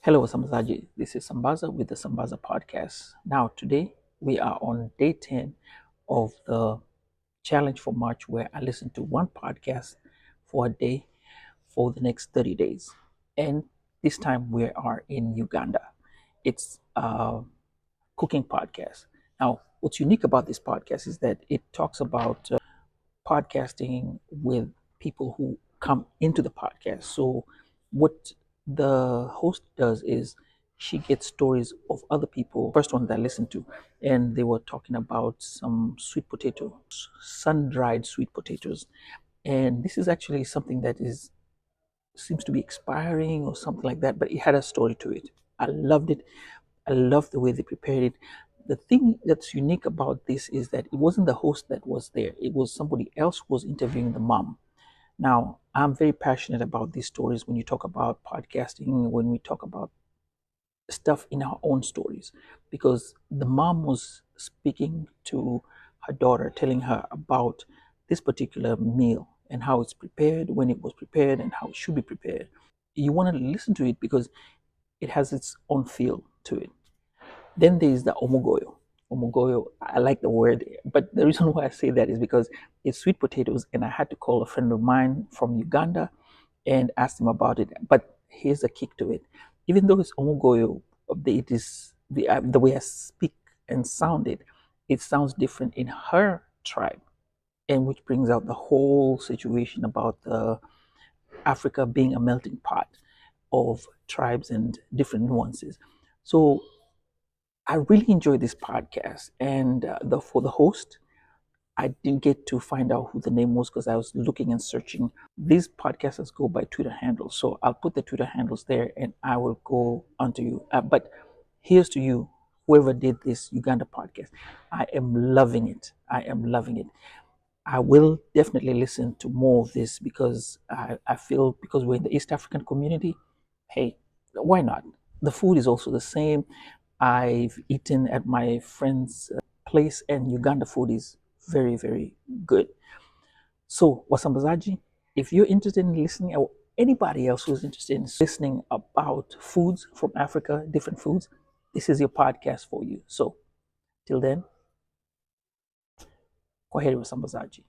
Hello, Sambazaji. This is Sambaza with the Sambaza podcast. Now, today we are on day 10 of the challenge for March, where I listen to one podcast for a day for the next 30 days. And this time we are in Uganda. It's a cooking podcast. Now, what's unique about this podcast is that it talks about podcasting with people who come into the podcast. So, what the host does is she gets stories of other people. First one that I listened to, and they were talking about some sweet potatoes, sun dried sweet potatoes. And this is actually something that is seems to be expiring or something like that, but it had a story to it. I loved it. I loved the way they prepared it. The thing that's unique about this is that it wasn't the host that was there, it was somebody else who was interviewing the mom. Now, I'm very passionate about these stories when you talk about podcasting, when we talk about stuff in our own stories, because the mom was speaking to her daughter, telling her about this particular meal and how it's prepared, when it was prepared, and how it should be prepared. You want to listen to it because it has its own feel to it. Then there's the Omgoyo. Omgoyo, I like the word, but the reason why I say that is because it's sweet potatoes, and I had to call a friend of mine from Uganda and ask him about it. But here's the kick to it: even though it's Omgoyo, it is the way I speak and sound it. It sounds different in her tribe, and which brings out the whole situation about Africa being a melting pot of tribes and different nuances. So I really enjoy this podcast, and for the host, I didn't get to find out who the name was because I was looking and searching. These podcasters go by Twitter handles, so I'll put the Twitter handles there, and I will go onto you. But here's to you, whoever did this Uganda podcast. I am loving it. I am loving it. I will definitely listen to more of this because I feel because we're in the East African community, hey, why not? The food is also the same. I've eaten at my friend's place, and Uganda food is very, very good. So, Wasambazaji, if you're interested in listening, or anybody else who's interested in listening about foods from Africa, different foods, this is your podcast for you. So, till then, go ahead, Wasambazaji.